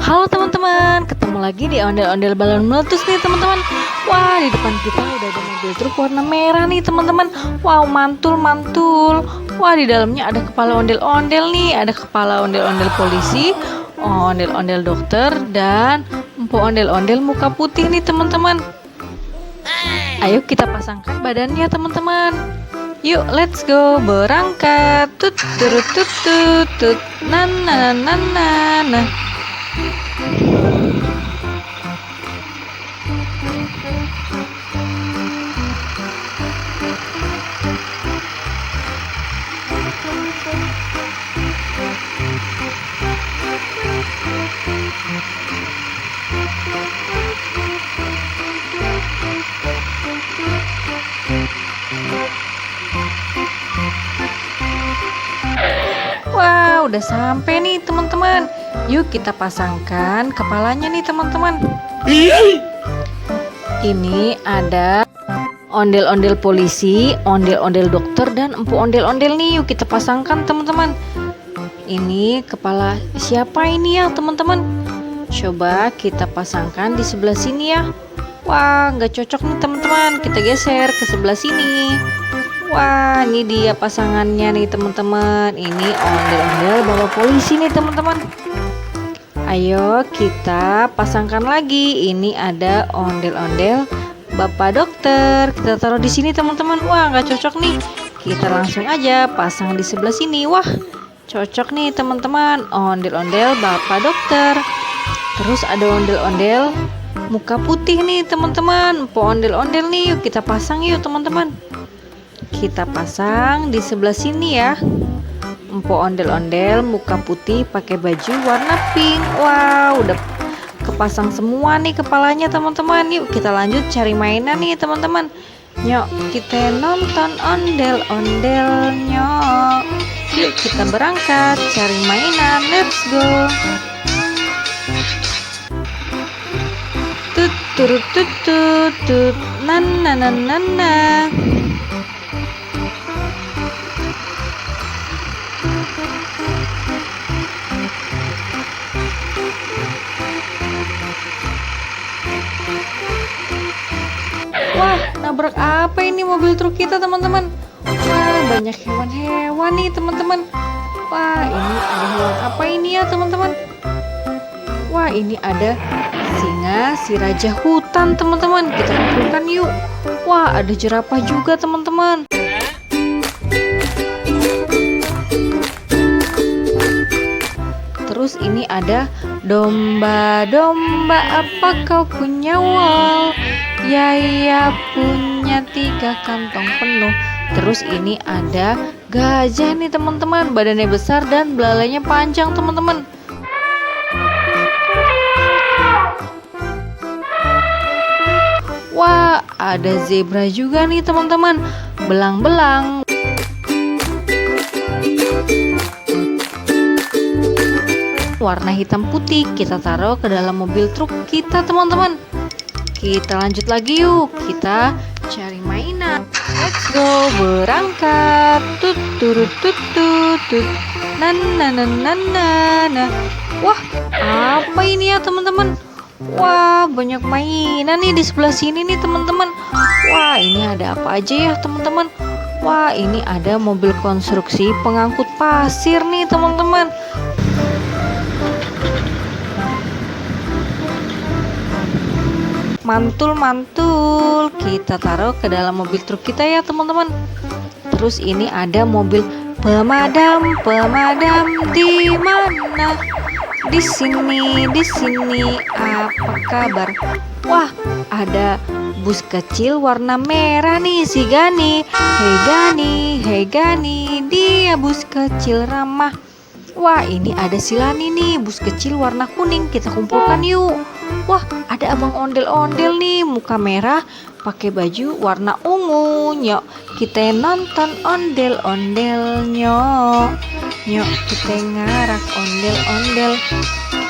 Halo teman-teman, ketemu lagi di ondel-ondel balon meletus nih teman-teman. Wah, di depan kita udah ada mobil truk warna merah nih teman-teman. Wow, mantul-mantul. Wah, di dalamnya ada kepala ondel-ondel nih. Ada kepala ondel-ondel polisi, ondel-ondel dokter, dan empuk ondel-ondel muka putih nih teman-teman. Ayo kita pasangkan badannya teman-teman. Yuk, let's go, berangkat. Tut turut tut tut tut. Nana nana nana. Wah, udah sampai nih teman-teman. Yuk kita pasangkan kepalanya nih teman-teman. Ini ada ondel-ondel polisi, ondel-ondel dokter, dan empuk ondel-ondel nih. Yuk kita pasangkan teman-teman. Ini kepala siapa ini ya teman-teman? Coba kita pasangkan di sebelah sini ya. Wah, nggak cocok nih teman-teman. Kita geser ke sebelah sini. Wah, ini dia pasangannya nih teman-teman. Ini ondel-ondel bawa polisi nih teman-teman. Ayo kita pasangkan lagi. Ini ada ondel-ondel bapak dokter. Kita taruh di sini teman-teman. Wah, nggak cocok nih. Kita langsung aja pasang di sebelah sini. Wah, cocok nih teman-teman. Ondel-ondel bapak dokter. Terus ada ondel-ondel muka putih nih teman-teman. Ondel-ondel nih. Yuk kita pasang yuk teman-teman. Kita pasang di sebelah sini ya. Empuk ondel-ondel muka putih pakai baju warna pink. Wow, udah kepasang semua nih kepalanya teman-teman. Yuk kita lanjut cari mainan nih teman-teman. Yuk kita nonton ondel-ondelnya. Yuk kita berangkat cari mainan. Let's go. Tut turut tut tut tut. Nana nana nana. Wah, nabrak apa ini mobil truk kita teman-teman? Wah, banyak hewan-hewan nih teman-teman. Wah, ini ada hewan apa ini ya teman-teman? Wah, ini ada singa si raja hutan teman-teman. Kita kumpulkan yuk. Wah, ada jerapah juga teman-teman. Terus ini ada domba-domba, apa kau punya wol? Ya punya 3 kantong penuh. Terus ini ada gajah nih teman-teman. Badannya besar dan belalainya panjang teman-teman. Wah, ada zebra juga nih teman-teman. Belang-belang. Warna hitam putih. Kita taruh ke dalam mobil truk kita teman-teman. Kita lanjut lagi yuk. Kita cari mainan. Let's go, berangkat. Tut turut tut tut tut. Nana nana nana. Wah, apa ini ya teman-teman? Wah, banyak mainan nih di sebelah sini nih teman-teman. Wah, ini ada apa aja ya teman-teman? Wah, ini ada mobil konstruksi pengangkut pasir nih teman-teman. Mantul-mantul. Kita taruh ke dalam mobil truk kita ya teman-teman. Terus ini ada mobil pemadam di mana? Di sini. Apa kabar? Wah, ada bus kecil warna merah nih si Gani. Hei Gani, dia bus kecil ramah. Wah, ini ada si Lani nih, bus kecil warna kuning. Kita kumpulkan yuk. Wah, ada abang ondel-ondel nih, muka merah, pakai baju warna ungu. Nyok, kita nonton ondel-ondelnya. Nyok, kita ngarak ondel-ondel.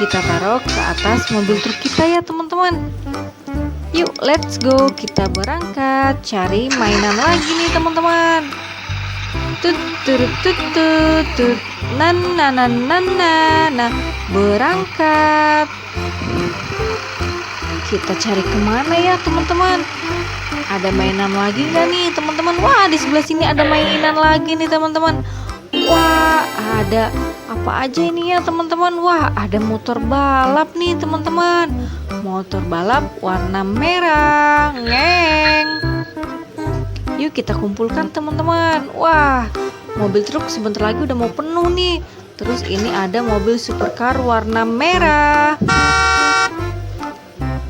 Kita taruh ke atas mobil truk kita ya teman-teman. Yuk, let's go. Kita berangkat cari mainan lagi nih teman-teman. Tut turut tut tut tut. Nana nana nana berangkat. Kita cari kemana ya teman-teman? Ada mainan lagi nggak nih teman-teman? Wah, di sebelah sini ada mainan lagi nih teman-teman. Wah, ada apa aja ini ya teman-teman? Wah, ada motor balap nih teman-teman. Motor balap warna merah. Ngeng. Yuk kita kumpulkan teman-teman. Wah, mobil truk sebentar lagi udah mau penuh nih. Terus ini ada mobil supercar warna merah.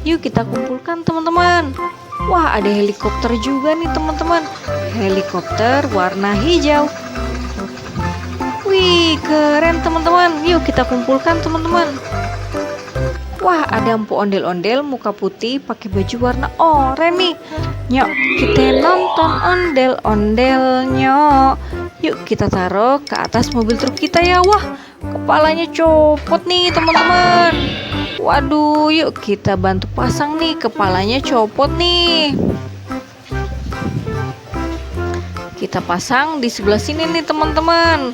Yuk kita kumpulkan teman-teman. Wah, ada helikopter juga nih teman-teman. Helikopter warna hijau. Wih, keren teman-teman. Yuk kita kumpulkan teman-teman. Wah, ada empu ondel-ondel muka putih pakai baju warna oranye nih. Nyok, kita nonton ondel-ondelnya. Yuk kita taruh ke atas mobil truk kita ya. Wah, kepalanya copot nih teman-teman. Waduh, yuk kita bantu pasang nih, kepalanya copot nih. Kita pasang di sebelah sini nih teman-teman.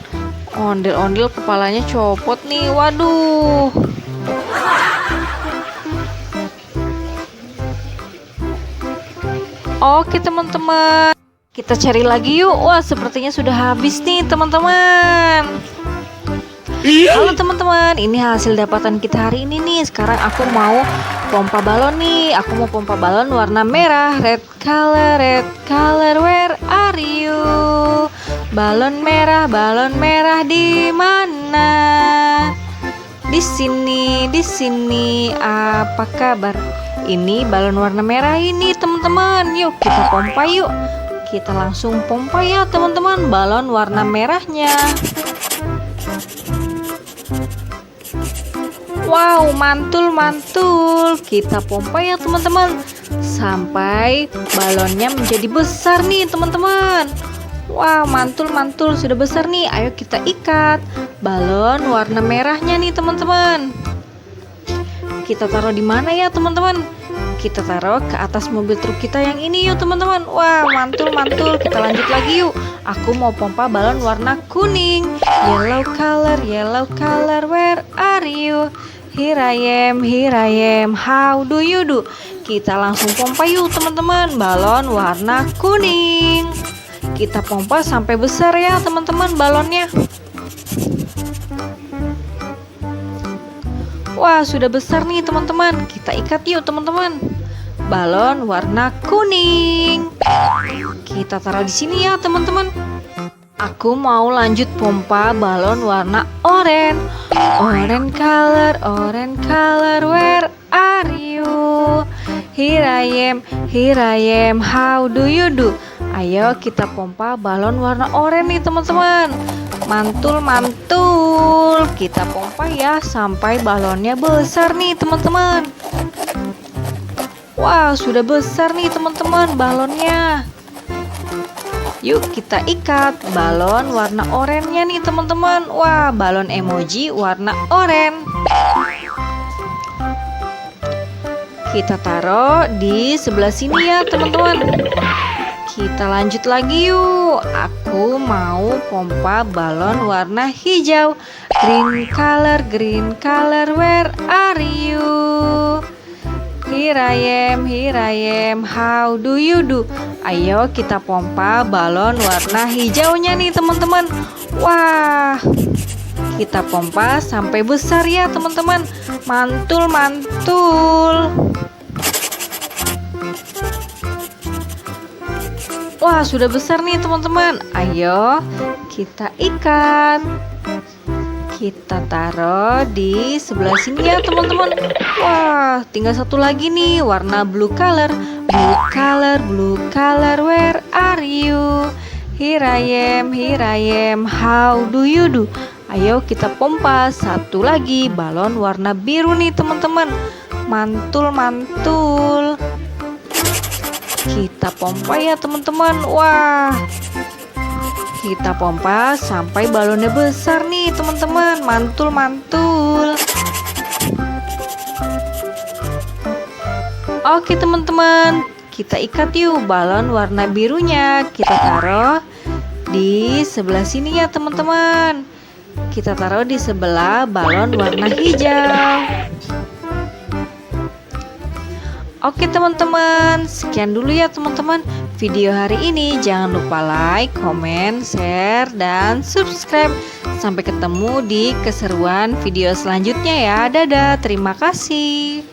Ondel-ondel kepalanya copot nih. Waduh. Oke teman-teman, kita cari lagi yuk. Wah, sepertinya sudah habis nih teman-teman. Halo teman-teman, ini hasil dapatan kita hari ini nih. Sekarang aku mau pompa balon nih. Aku mau pompa balon warna merah. Red color, where are you? Balon merah di mana? Di sini, apa kabar? Ini balon warna merah ini teman-teman. Yuk kita pompa yuk. Kita langsung pompa ya teman-teman balon warna merahnya. Wow, mantul. Kita pompa ya teman-teman sampai balonnya menjadi besar nih teman-teman. Wow, mantul sudah besar nih. Ayo kita ikat balon warna merahnya nih teman-teman. Kita taruh di mana ya teman-teman? Kita taruh ke atas mobil truk kita yang ini yuk teman-teman. Wah, mantul. Kita lanjut lagi yuk. Aku mau pompa balon warna kuning. Yellow color, where are you? Here I am, how do you do? Kita langsung pompa yuk teman-teman balon warna kuning. Kita pompa sampai besar ya teman-teman balonnya. Wah, sudah besar nih teman-teman. Kita ikat yuk teman-teman. Balon warna kuning. Kita taruh di sini ya teman-teman. Aku mau lanjut pompa balon warna oranye. Orange color, where are you? Here I am, how do you do? Ayo kita pompa balon warna oranye nih teman-teman. Mantul. Kita pompa ya sampai balonnya besar nih teman-teman. Wah, sudah besar nih teman-teman balonnya. Yuk kita ikat balon warna oranye nih teman-teman. Wah, balon emoji warna oranye. Kita taruh di sebelah sini ya teman-teman. Kita lanjut lagi yuk. Aku mau pompa balon warna hijau. Green color, where are you? Here I am, how do you do? Ayo kita pompa balon warna hijaunya nih teman-teman. Wah, kita pompa sampai besar ya teman-teman. Mantul. Wah, sudah besar nih teman-teman. Ayo kita ikat. Kita taruh di sebelah sini ya teman-teman. Wah, tinggal satu lagi nih warna blue color, where are you? Here I am, how do you do? Ayo kita pompa satu lagi balon warna biru nih teman-teman. Mantul. Kita pompa ya teman-teman. Wah, kita pompa sampai balonnya besar nih teman-teman. Mantul. Oke teman-teman, kita ikat yuk balon warna birunya. Kita taruh di sebelah sini ya teman-teman. kita taruh di sebelah balon warna hijau. Oke teman-teman, sekian dulu ya teman-teman video hari ini. Jangan lupa like, komen, share, dan subscribe. Sampai ketemu di keseruan video selanjutnya ya. Dadah, terima kasih.